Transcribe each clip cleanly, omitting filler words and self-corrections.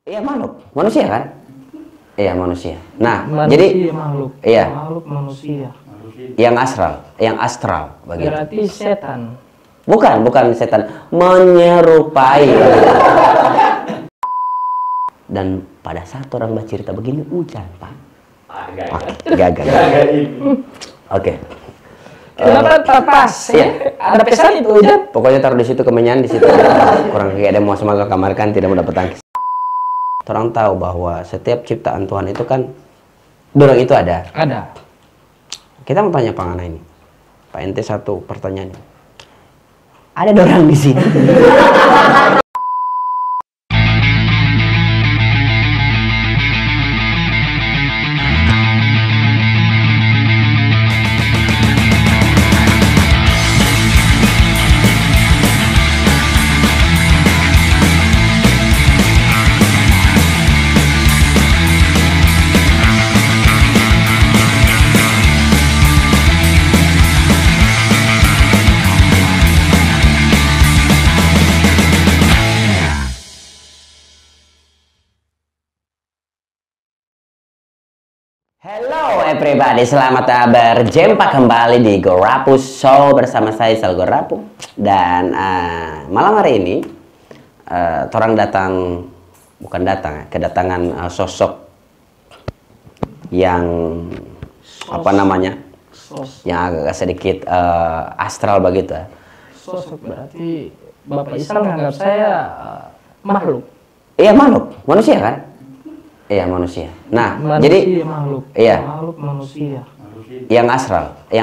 Iya makhluk, manusia kan? Iya manusia. Nah, Manusia, jadi makhluk. iya. Makhluk manusia. Yang astral begitu. Berarti setan. Bukan setan, menyerupai. Dan pada saat orang bercerita begini hujan, Pak. Gagal. Oke. Kenapa terpas? Iya. Ada pesan itu hujan. Pokoknya taruh di situ kemenyan di situ. Kurang kayak ada mau semangat kamar kan tidak mudah petang. Orang tahu bahwa setiap ciptaan Tuhan itu kan dorong itu ada. Ada. Kita mau tanya Pangana ini. Pak ente satu pertanyaan. Ada dorang di sini. Hello everybody, selamat berjumpa kembali di Gorapus Show bersama saya Sal Gorapu. Dan malam hari ini orang kedatangan sosok yang yang agak sedikit astral begitu. Sosok berarti Bapak Isal menganggap saya makhluk. Iya makhluk, manusia kan? Iya manusia. Nah, Manusia, jadi makhluk. Iya. Makhluk manusia. Yang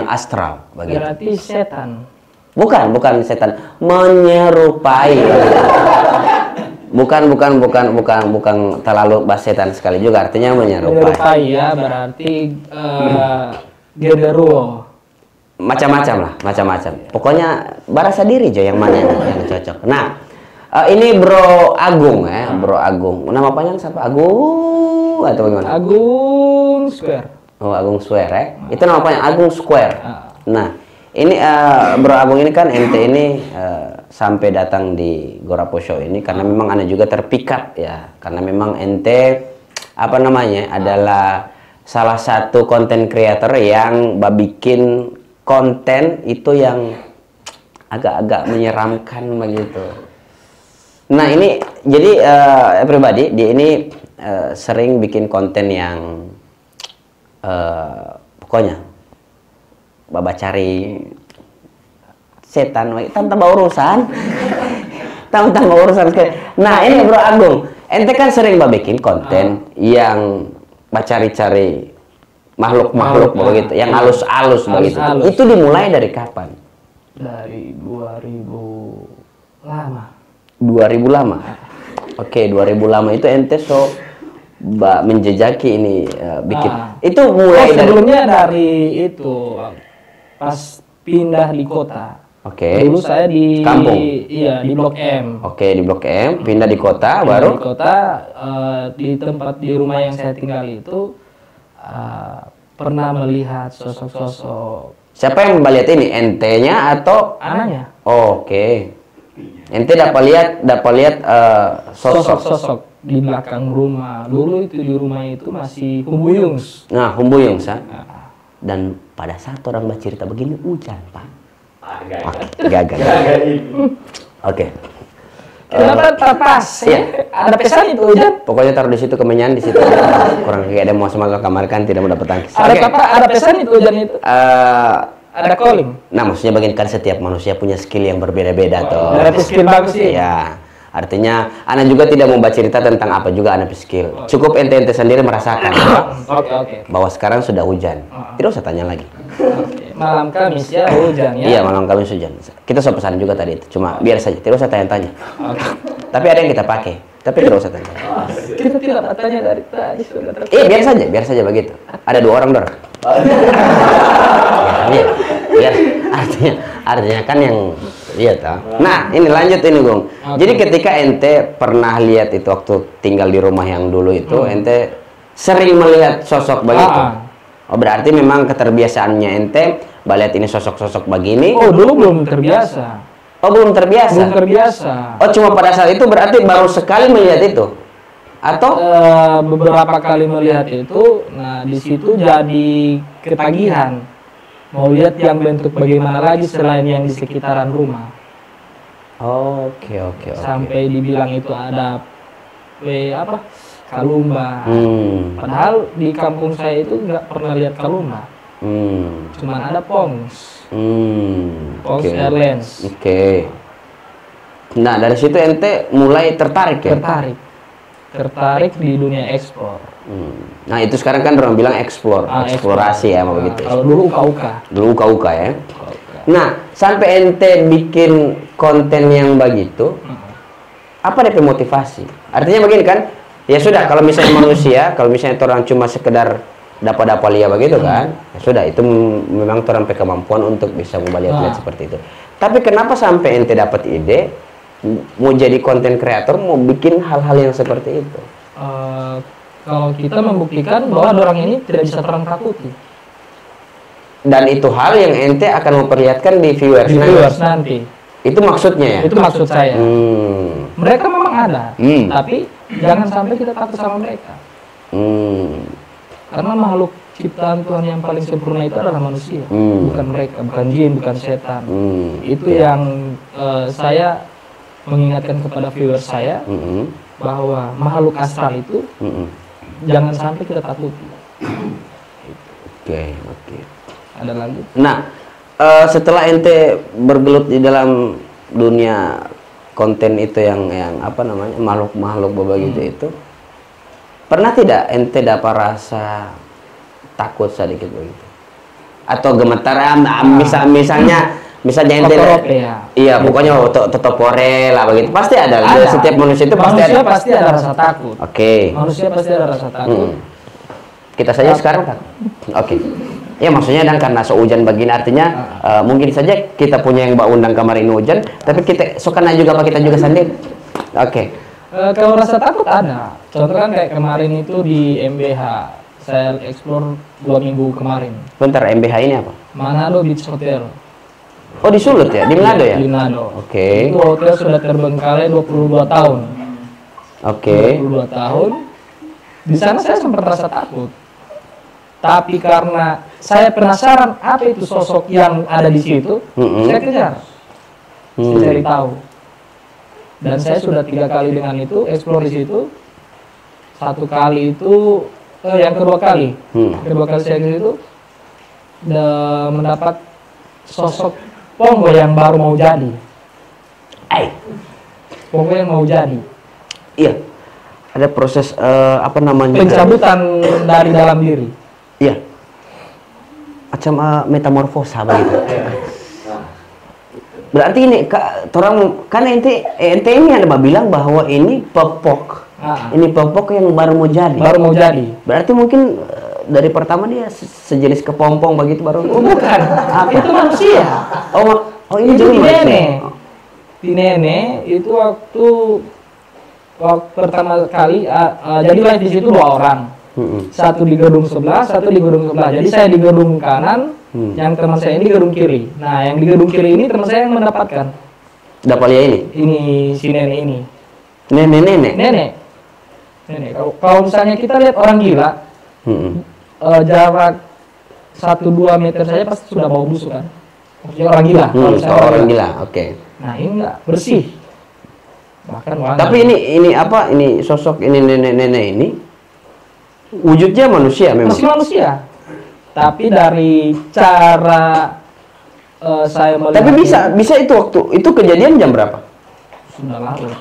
astral begitu. Berarti setan. Bukan setan, menyerupai. bukan terlalu bahasa setan sekali juga, artinya menyerupai. Menyerupai ya, berarti genderuwo. Macam-macam. Pokoknya bahasa diri Jo yang mana yang cocok. Nah, ini Bro Agung ya, Bro Agung. Nama panjang siapa? Agung atau bagaimana? Agung Square. Oh, Agung Square ya. Itu nama panjang Agung Square. Nah, ini Bro Agung ini kan ente ini sampai datang di Gorapo Show ini karena memang anda juga terpikat ya. Karena memang ente adalah salah satu konten creator yang bikin konten itu yang agak-agak menyeramkan begitu. Nah ini jadi everybody dia ini sering bikin konten yang pokoknya baba cari setan tanpa urusan tanpa urusan sekali. Nah ini Bro Agung, ente kan sering bikin konten yang cari makhluk begitu, yang halus begitu. Itu dimulai dari kapan? Dari 2000 lama. 2000 lama. Oke, 2000 lama itu ente menjejaki ini bikin. Itu mulai sebelumnya dari itu pas pindah di kota. Oke. Dulu saya di kampung. Iya, di Blok M. Oke, di Blok M, pindah di kota baru. Di kota di tempat di rumah yang saya tinggal itu pernah melihat sosok-sosok. Siapa yang melihat ini? Ente-nya atau anaknya? Oke. Ente dapat lihat sosok di belakang rumah. Dulu itu di rumah itu masih Humbuyungs. Nah, Humbuyungs ya. Dan pada saat orang bercerita begini hujan, Pak. Gagal. Oke. Kenapa terpas? Iya. Ada pesan itu hujan. Pokoknya taruh di situ kemenyan di situ. Kurang kayak ada mau semangat kamar kan tidak mudah petang. Ada pesan itu hujan itu. Ada calling. Nah, maksudnya bagikan setiap manusia punya skill yang berbeda-beda toh. Berarti skill bagus sih. Ya. Artinya, Anda juga tidak mau cerita tentang apa juga Anda skill. Cukup ente sendiri merasakan bahwa sekarang sudah hujan. Tidak usah tanya lagi. Malam Kamis ya hujan ya. Iya, malam Kamis hujan. Kita sudah pesan juga tadi itu. Cuma biar saja, tidak usah tanya-tanya. Tapi ada yang kita pakai. Tapi tidak usah tanya. Kita tidak tanya dari tadi sudah. Biar saja begitu. Ada 2 orang dor. Ya, artinya kan yang tahu. Nah, ini lanjut ini, Gung. Jadi ketika ente pernah lihat itu waktu tinggal di rumah yang dulu itu, ente sering melihat sosok begitu. Oh, berarti memang keterbiasaannya ente melihat ini sosok-sosok begini. Oh, dulu belum terbiasa. Oh, belum terbiasa. Belum terbiasa. Oh, cuma pada saat itu berarti baru sekali melihat itu. Atau beberapa kali melihat itu, nah di situ jadi ketagihan mau lihat yang bentuk bagaimana lagi selain yang di sekitaran rumah. Oke. Sampai dibilang itu ada kalumba. Padahal di kampung saya itu nggak pernah lihat kalumba. Cuman ada pongs. Pongs Airlines. Oke. Nah, dari situ ente mulai tertarik ya? Tertarik di dunia ekspor. Nah, itu sekarang kan orang bilang eksplorasi ya, mau begitu. Kalau dulu uka-uka. Dulu uka-uka ya. Nah, sampai ente bikin konten yang begitu, apa DP motivasi? Artinya begini kan, ya sudah kalau misalnya manusia, kalau misalnya orang cuma sekedar dapat lia begitu kan, ya sudah itu memang orang punya kemampuan untuk bisa lihat seperti itu. Tapi kenapa sampai ente dapat ide mau jadi konten kreator, mau bikin hal-hal yang seperti itu? Kalau kita membuktikan bahwa orang ini tidak bisa terang takuti. Dan itu hal yang ente akan memperlihatkan di viewers nanti. Itu maksudnya ya? Itu maksud saya. Mereka memang ada, tapi jangan sampai kita takut sama mereka. Karena makhluk ciptaan Tuhan yang paling sempurna itu adalah manusia, bukan mereka, bukan jin, bukan setan. Itu yang saya mengingatkan kepada viewers saya bahwa makhluk astral itu jangan sampai kita takuti. Oke. Ada lagi? Nah, setelah ente bergelut di dalam dunia konten itu yang apa namanya, makhluk begitu itu, pernah tidak ente dapat rasa takut sedikit begitu? Atau gemetar, misalnya ente iya, pokoknya tetopore lah begitu. Pasti ada. Setiap manusia itu pasti ada rasa takut. Oke. Manusia pasti ada rasa takut. Kita saja sekarang kan. Oke. Ya maksudnya dan karena sehujan begini artinya mungkin saja kita punya yang undang kamar ini hujan, tapi kita sokana juga apa kita juga sendiri. Oke. Kalau rasa takut ada. Contoh kan kayak kemarin itu di MBH, saya explore 2 minggu kemarin. Bentar, MBH ini apa? Manado Beach Hotel. Oh, di Sulut ya? Di Manado ya? Di Manado. Oke. Itu hotel sudah terbengkalai 22 tahun. Oke. 22 tahun. Di sana saya sempat rasa takut. Tapi karena saya penasaran apa itu sosok yang ada di situ, saya kejar. Saya cari tahu. Dan saya sudah 3 kali dengan itu explore di situ. 1 kali itu yang kedua kali saya ke situ mendapat sosok Pongo yang baru mau jadi. Pongo yang mau jadi. Iya. Ada proses apa namanya? Pencabutan dari dalam diri. Iya. Macam metamorfosa begitu. Berarti ini orang kan ente ini ada bilang bahwa ini pepok. Ini pepok yang baru mau jadi. Berarti mungkin dari pertama dia sejenis kepompong begitu baru. Oh bukan. Itu manusia. Oh ini itu jadi di nenek itu waktu pertama kali jadi live di situ 2 orang. Satu di gedung sebelah, satu di gedung sebelah. Jadi saya di gedung kanan, yang teman saya ini di gedung kiri. Nah, yang di gedung kiri ini teman saya yang mendapatkan. Dapalia ini? Ini si nenek ini. Nenek. Kalau misalnya kita lihat orang gila, jarak 1-2 meter saja pasti sudah bau busuk kan. Maksudnya orang gila. Orang gila, oke. Nah, ini enggak bersih. Bahkan wangi. Tapi ini apa? Ini sosok ini nenek ini wujudnya manusia memang. Masih manusia. Tapi dari cara saya melihat. Tapi bisa itu waktu itu kejadian jam berapa? Sudah larut.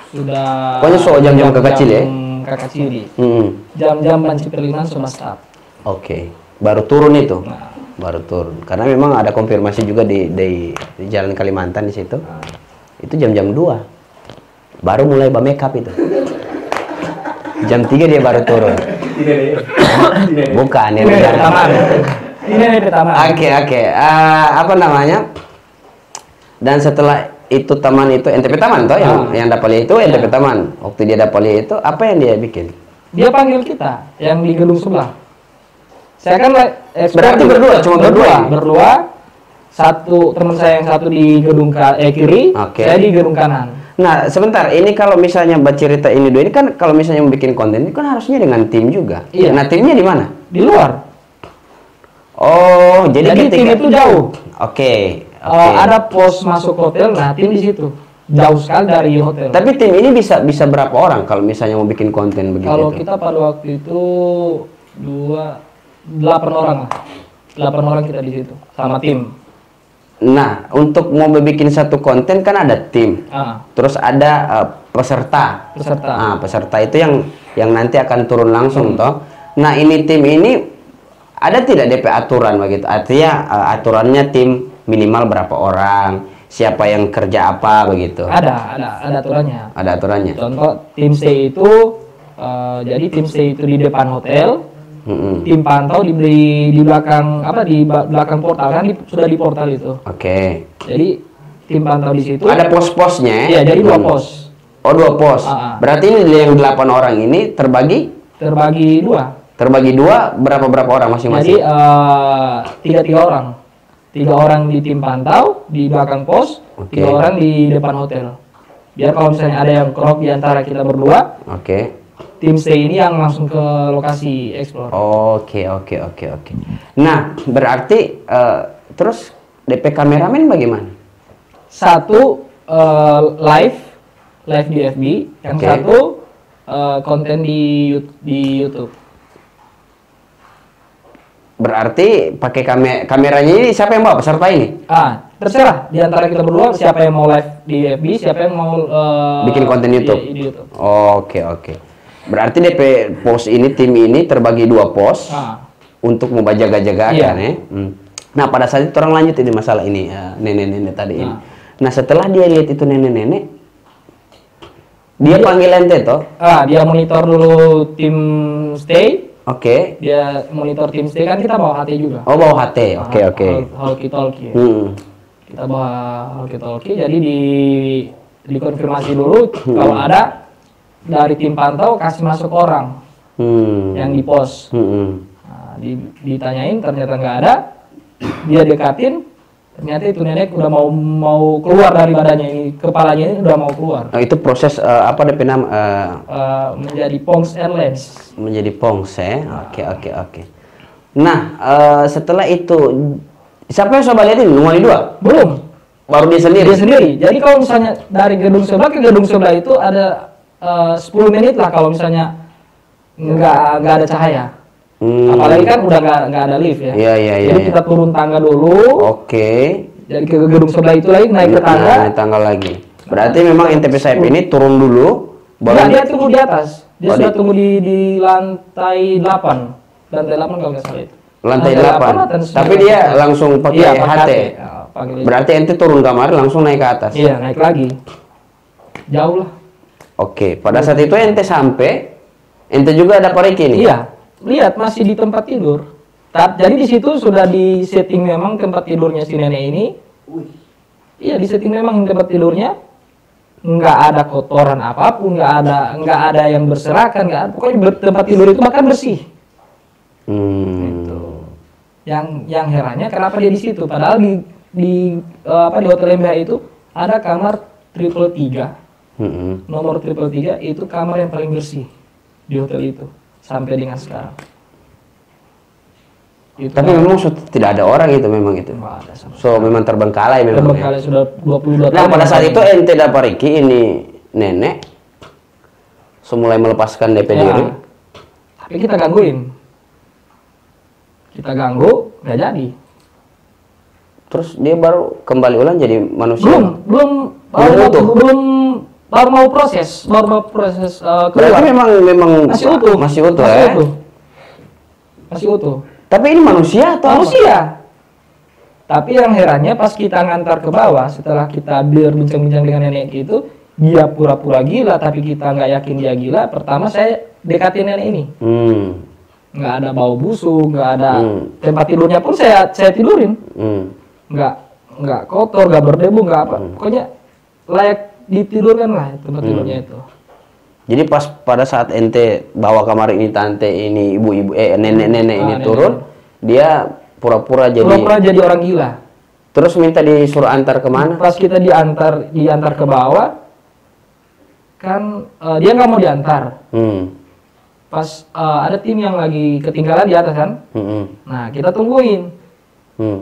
Sudah. Pokoknya soal jam-jam kekacil ya. Kekacil. Jam-jam banci perlimaan sudah start. Oke. Baru turun itu. Baru turun. Karena memang ada konfirmasi juga di Jalan Kalimantan di situ. Itu jam-jam 2. Baru mulai makeup itu. Jam 3 dia baru turun. Bukan ini pertama. Oke. Apa namanya? Dan setelah itu taman itu NTP Taman toh yang dapat itu NTP Taman. Waktu dia dapat itu apa yang dia bikin? Dia panggil kita yang di gedung sebelah. Saya kan berarti cuma berdua. Satu teman saya yang satu di gedung kiri, saya di gedung kanan. Nah, sebentar, ini kalau misalnya bercerita ini dulu, ini kan kalau misalnya mau bikin konten, ini kan harusnya dengan tim juga. Iya. Nah, timnya di mana? Di luar. Oh, jadi tim itu jauh. Oke. Ada pos masuk hotel, nah tim di situ. Jauh sekali dari hotel. Tapi tim ini bisa berapa orang kalau misalnya mau bikin konten begitu? Kalau kita pada waktu itu 8 orang lah. 8 orang kita di situ sama tim. Nah, untuk mau bikin satu konten kan ada tim. Terus ada peserta. Nah, peserta itu yang nanti akan turun langsung toh. Nah, ini tim ini ada tidak DP aturan begitu? Artinya aturannya tim minimal berapa orang, siapa yang kerja apa begitu? Ada aturannya. Ada aturannya. Contoh tim C itu jadi tim C itu di depan hotel. Tim pantau di belakang di belakang portal kan sudah di portal itu. Oke. Jadi tim pantau di situ. Ada pos-posnya. Iya, jadi 2 pos. Oh, 2 pos. Berarti ini yang 8 orang ini terbagi 2. Terbagi 2 berapa orang masing-masing? Jadi 3 orang. 3 orang di tim pantau di belakang pos, 3 orang di depan hotel. Biar kalau misalnya ada yang kerok di antara kita berdua. Oke. Tim C ini yang langsung ke lokasi explore. Oke. Nah, berarti terus DP kameramen bagaimana? Satu live di FB, yang satu konten di YouTube. Berarti pakai kameranya ini siapa yang bawa peserta ini? Terserah di antara kita berdua siapa yang mau live di FB, siapa yang mau bikin konten YouTube. Di YouTube. Oke. Berarti DP pos ini, tim ini terbagi 2 pos untuk mau jaga-jaga kan ya. Nah, pada saat itu orang lanjut ini masalah ini nenek-nenek tadi ini. Nah, setelah dia lihat itu nenek-nenek, dia panggil ente toh? Dia monitor dulu tim stay. Oke. Dia monitor tim stay kan kita bawa HT juga. Oh, bawa HT. Oke. Walkie-talkie. Kita bawa walkie-talkie, jadi dikonfirmasi dulu kalau ada dari tim pantau kasih masuk orang yang di pos. Nah, ditanyain ternyata nggak ada, dia dekatin, ternyata itu nenek udah mau keluar dari badannya ini, kepalanya ini udah mau keluar. Itu proses apa DP nama? Menjadi Pongs Airlines. Menjadi Pongs ya. Oke. Nah, setelah itu siapa yang coba lihat ini? Nomor 2? Belum. Baru dia sendiri. Jadi kalau misalnya dari gedung sebelah ke gedung sebelah itu ada 10 menit lah kalau misalnya nggak ada cahaya. Apalagi kan udah nggak ada lift ya. Iya. Jadi kita turun tangga dulu. Oke. Jadi ke gedung sebelah itu lagi naik ke tangga. Naik tangga lagi. Berarti memang NTP Saip ini turun dulu. Dia tunggu di atas. Dia sudah tunggu di lantai 8. Lantai 8 kalau nggak salah itu. Lantai 8. Tapi dia langsung pakai HT. Berarti ente turun kamar langsung naik ke atas. Iya, naik lagi. Jauh lah. Oke, pada saat itu ente sampai, ente juga ada pariki nih? Iya, lihat masih di tempat tidur. Jadi di situ sudah di setting memang tempat tidurnya si nenek ini. Iya, di setting memang tempat tidurnya. Nggak ada kotoran apapun, nggak ada yang berserakan, nggak ada. Pokoknya tempat tidur itu bahkan bersih. Gitu. Yang herannya kenapa dia di situ? Padahal di hotel MBH itu ada kamar 333. Nomor 333 itu kamar yang paling bersih di hotel itu sampai dengan sekarang. Tapi memang tidak ada orang itu memang itu. Memang terbengkalai memang. Terbengkalai sudah 22 tahun. Nah, pada saat itu ente dapariki ini nenek mulai melepaskan DP diri. Tapi kita gangguin. Kita ganggu, nggak jadi. Terus dia baru kembali ulang jadi manusia. Belum baru mau proses keluar. Berarti memang masih utuh ya? Masih utuh. Tapi ini manusia atau manusia? Tapi yang herannya pas kita ngantar ke bawah, setelah kita berbincang-bincang dengan nenek itu, dia pura-pura gila, tapi kita nggak yakin dia gila. Pertama saya dekatin nenek ini. Nggak ada bau busuk, nggak ada tempat tidurnya pun saya tidurin. Nggak kotor, nggak berdebu, nggak apa. Pokoknya layak ditidurkan lah tempat tidurnya itu. Jadi pas pada saat ente bawa kamar ini tante ini ibu-ibu nenek-nenek ini turun, dia pura-pura jadi orang gila. Terus minta disuruh antar kemana? Pas kita diantar ke bawah, kan dia nggak mau diantar. Pas ada tim yang lagi ketinggalan di atas kan. Nah, kita tungguin.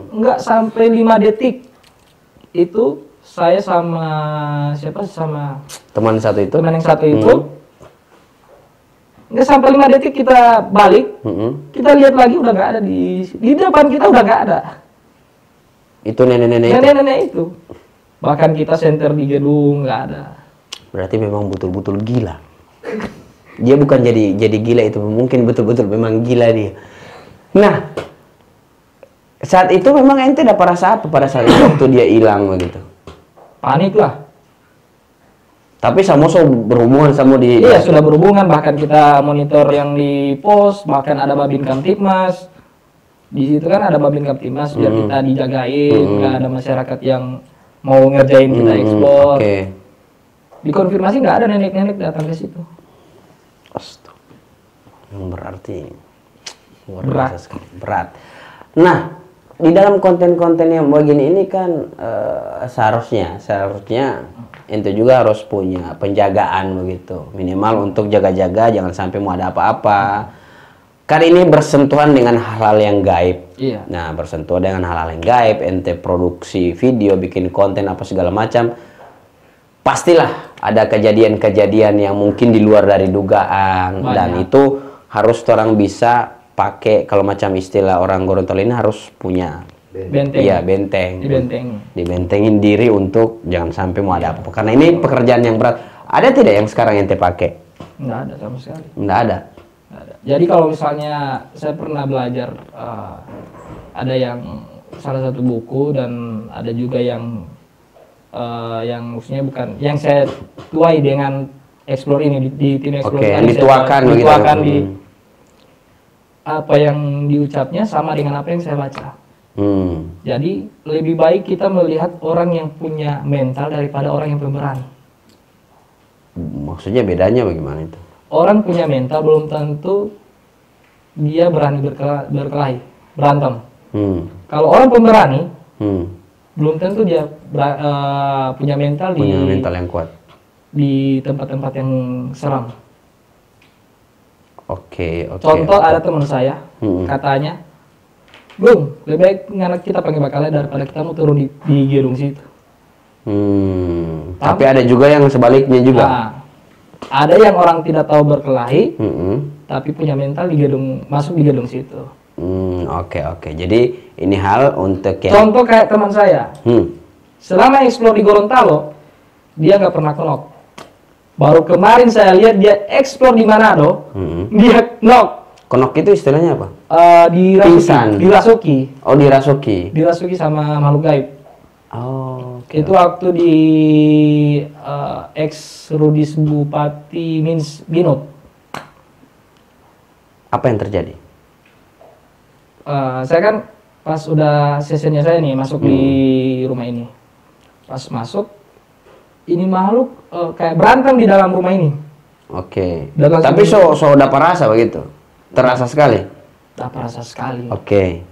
Nggak sampai 5 detik. Itu saya sama siapa sama Teman satu itu? teman yang satu itu. Nggak sampai 5 detik kita balik. Kita lihat lagi udah nggak ada di depan kita, udah nggak ada. Itu nenek-nenek itu? Nenek-nenek itu. Bahkan kita senter di gedung nggak ada. Berarti memang betul-betul gila. Dia bukan jadi gila itu, mungkin betul-betul memang gila dia. Nah, saat itu memang ente dapat rasa apa pada saat itu waktu dia hilang begitu? Panik lah. Tapi sama berhubungan sama di... Iya, sudah berhubungan, bahkan kita monitor yang di pos, bahkan ada Babin Kamtibmas. Di situ kan ada Babin Kamtibmas biar kita dijagain, nggak ada masyarakat yang mau ngerjain kita ekspor. Dikonfirmasi nggak ada nenek-nenek datang ke situ. Astaga. Yang berarti luar biasa sekali. Berat. Nah, di dalam konten-konten yang begini ini kan seharusnya ente juga harus punya penjagaan begitu, minimal untuk jaga-jaga jangan sampai mau ada apa-apa. Kan ini bersentuhan dengan hal-hal yang gaib. Iya. Nah, bersentuhan dengan hal-hal yang gaib, ente produksi video, bikin konten apa segala macam, pastilah ada kejadian-kejadian yang mungkin di luar dari dugaan. Banyak. Dan itu harus orang bisa pakai, kalau macam istilah orang Gorontalo ini harus punya Benteng. iya, benteng. Dibentengin diri untuk jangan sampai mau ada apa. Karena ini pekerjaan yang berat. Ada tidak yang sekarang ente pakai? Nggak ada sama sekali. Nggak ada. Nggak ada. Jadi kalau misalnya saya pernah belajar, ada yang salah satu buku dan ada juga yang maksudnya bukan yang saya tuai dengan explore ini di tim explore. Oke, yang dituakan begitu. Dituakan di apa yang diucapnya sama dengan apa yang saya baca. Jadi lebih baik kita melihat orang yang punya mental daripada orang yang pemberani. Maksudnya bedanya bagaimana itu? Orang punya mental belum tentu dia berani berkelahi, berantem. Kalau orang pemberani, belum tentu dia punya mental punya mental yang kuat di tempat-tempat yang seram. Oke. Contoh ada teman saya, katanya, Bung, lebih baik anak kita pakai bakalnya daripada kita mau turun di gedung situ. Tapi ada juga yang sebaliknya juga. Nah, ada yang orang tidak tahu berkelahi, tapi punya mental masuk di gedung situ. Oke. Jadi ini hal untuk yang... Contoh kayak teman saya, selama explore di Gorontalo, dia nggak pernah knock. Baru kemarin saya lihat dia explore di Manado, dia knock. Knock itu istilahnya apa? Dirasuki. Oh, dirasuki. Dirasuki sama makhluk gaib. Oh. Itu waktu di ex Rudis Bupati Binut. Apa yang terjadi? Saya kan pas udah sesinya saya nih masuk di rumah ini. Pas masuk, ini makhluk kayak berantem di dalam rumah ini. Oke. Tapi so dapat rasa begitu? Terasa sekali? Dapat rasa sekali. Oke.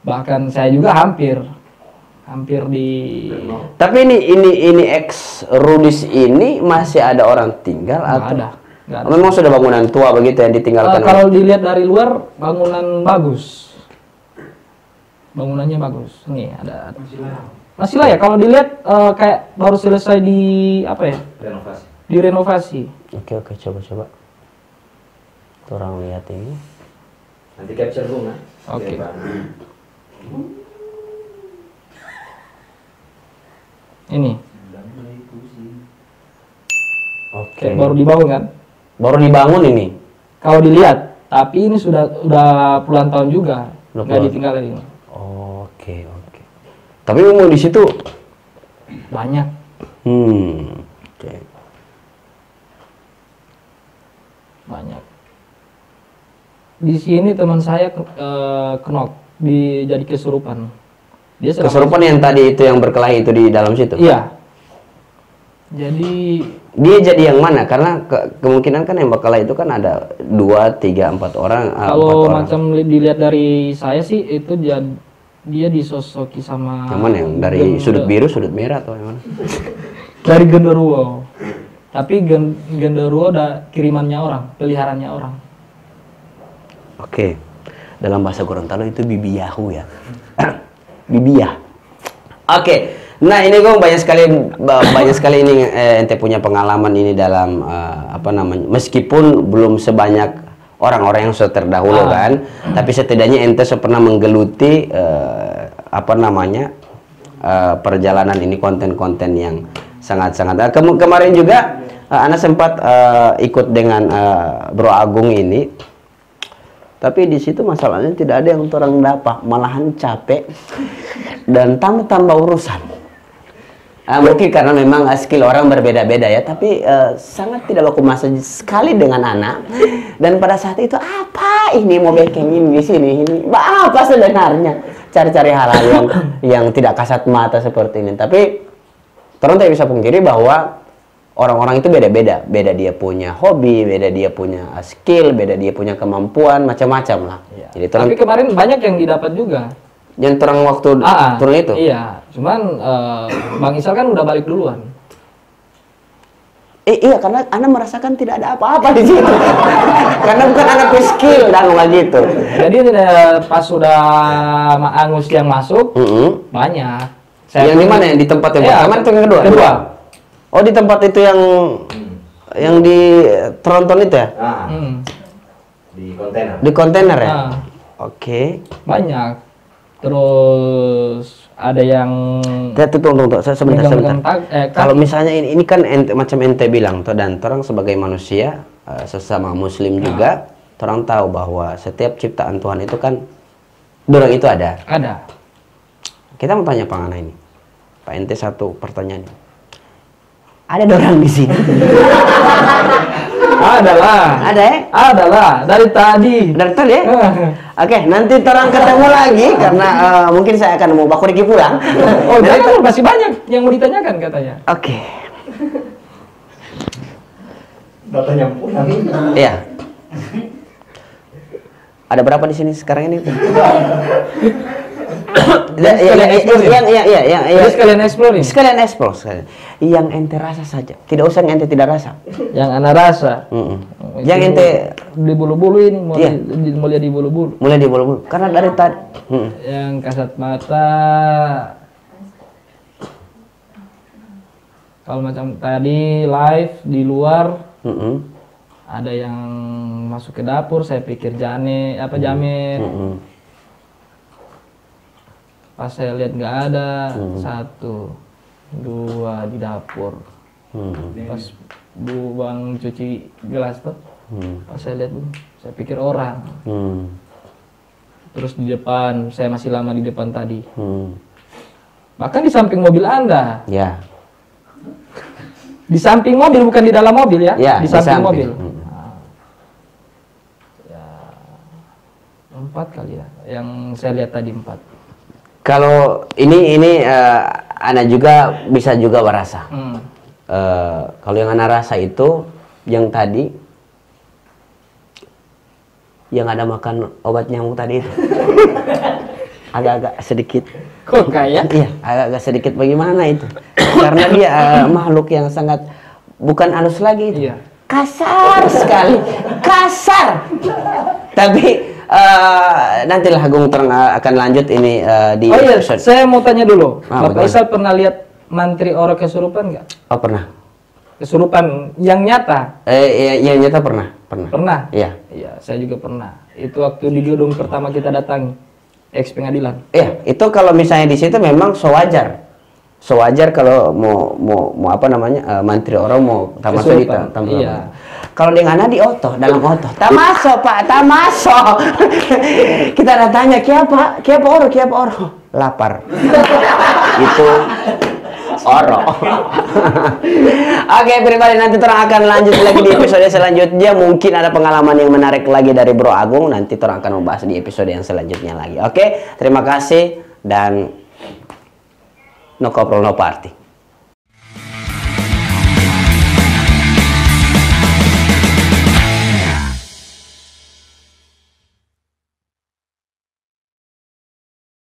Bahkan saya juga hampir di... Tapi ini ex Rudis ini masih ada orang tinggal atau? Nggak ada. Memang sudah bangunan tua begitu yang ditinggalkan? Kalau dilihat dari luar, bangunan bagus. Bangunannya bagus. Nih ada. Masih lah ya. Kalau dilihat kayak baru selesai direnovasi. Oke, coba. Orang lihat ini. Nanti capture bunga. Oke. Ini. Oke. Baru dibangun kan? Baru dibangun ini. Kalau dilihat, tapi ini sudah puluhan tahun juga nggak ditinggal ini. Oke. Tapi memang di situ banyak. Oke. Banyak. Di sini teman saya kenok jadi kesurupan. Kesurupan yang tadi itu yang berkelahi itu di dalam situ? Iya. Jadi dia jadi yang mana? Karena kemungkinan kan yang berkelahi itu kan ada 2, 3, 4 orang. Kalau macam dilihat dari saya sih itu dia disosoki sama... Yang mana? Yang dari sudut biru, sudut merah atau yang mana? Dari genderuwo. Tapi genderuwo udah kirimannya orang, peliharaannya orang. Oke. Dalam bahasa Gorontalo itu bibiyahu ya. Bibiyah. Oke. Nah, ini Gong banyak sekali ini ente punya pengalaman ini dalam apa namanya? Meskipun belum sebanyak orang-orang yang sudah terdahulu kan, tapi setidaknya ente pernah menggeluti apa namanya? Perjalanan ini, konten-konten yang sangat-sangat kemarin juga Ana sempat ikut dengan Bro Agung ini, tapi di situ masalahnya tidak ada yang orang dapat, malahan capek dan tambah urusan. Mungkin karena memang skill orang berbeda-beda ya, tapi sangat tidak baku masa sekali dengan anak. Dan pada saat itu apa ini mau bikin ini di sini ini, apa sebenarnya cari-cari hal-hal yang tidak kasat mata seperti ini. Tapi orang tidak bisa pungkiri bahwa orang-orang itu beda-beda, beda dia punya hobi, beda dia punya skill, beda dia punya kemampuan macam-macam lah. Iya. Jadi Tapi kemarin banyak yang didapat juga. yang terang waktu turun itu. Iya, cuman Bang Isal kan udah balik duluan. Iya, karena Ana merasakan tidak ada apa-apa di situ. Karena bukan anak skill dan gitu. Jadi pas sudah Angus yang masuk, banyak. Yang di mana? Yang di tempat yang pertama atau yang kedua? Kedua. Oh, di tempat itu yang di tronton itu ya? Di kontainer. Di kontainer ya? Oke. Banyak. Terus ada yang Tunggu, sebentar. Kalau kan, misalnya ini kan macam ente bilang tuh, dan orang sebagai manusia sesama muslim juga, orang tahu bahwa setiap ciptaan Tuhan itu kan dorong itu ada. ada. Kita mau tanya Pak Ana ini, Pak ente satu pertanyaan. Ada dorang di sini? Adalah. Ada ya? Adalah dari tadi. Dari tadi ya? Oke, nanti orang ketemu lagi karena mungkin saya akan mau Baku Riki pulang. Oh, jadi masih banyak yang mau ditanyakan katanya. Oke. Datanya pulang. Iya. Ada berapa di sini sekarang ini? Jadi sekalian exploring. Sekalian explore. Yang ente rasa saja. Tidak usah yang ente tidak rasa. Yang Ana rasa. Yang ente di bulu-bulu ini mau lihat di bulu-bulu. mulai di bulu-bulu. Karena dari tadi. Yang kasat mata. Kalau macam tadi live di luar. Ada yang masuk ke dapur, saya pikir Jamir. Pas saya lihat nggak ada, 1, 2 di dapur. Pas Bu Bang cuci gelas tuh, pas saya lihat, saya pikir orang. Terus di depan, saya masih lama di depan tadi. Bahkan di samping mobil Anda. Ya. Di samping mobil, bukan di dalam mobil ya? Ya, di samping mobil. Ya, 4 kali ya, yang saya lihat tadi 4. Kalau ini Ana juga bisa juga merasa. Kalau yang Ana rasa itu yang tadi yang ada makan obat nyamuk tadi itu agak-agak sedikit. Kok kayak? Iya, agak-agak sedikit bagaimana itu? Karena dia makhluk yang sangat bukan halus lagi itu. Iya. Kasar sekali, kasar. Tapi nantilah Agung akan lanjut ini di episode. Saya mau tanya dulu. Bapak bagaimana? Isal pernah lihat mantri oro kesurupan nggak? Oh, pernah. Kesurupan yang nyata? Yang nyata pernah. Pernah? Iya. Iya, saya juga pernah. Itu waktu di gedung pertama kita datangi, ex pengadilan. Iya, itu kalau misalnya di situ memang sewajar kalau mau apa namanya mantri orang mau tamasuk di tampil. Iya. Kalau dengan Ana di oto, dalam oto. Tamaso Pak, tamaso. Kita datanya kiapa oro. Lapar. Itu oro. Oke, pribadi nanti terang akan lanjut lagi di episode selanjutnya. Mungkin ada pengalaman yang menarik lagi dari Bro Agung. Nanti terang akan membahas di episode yang selanjutnya lagi. Oke, terima kasih dan no coprol no party.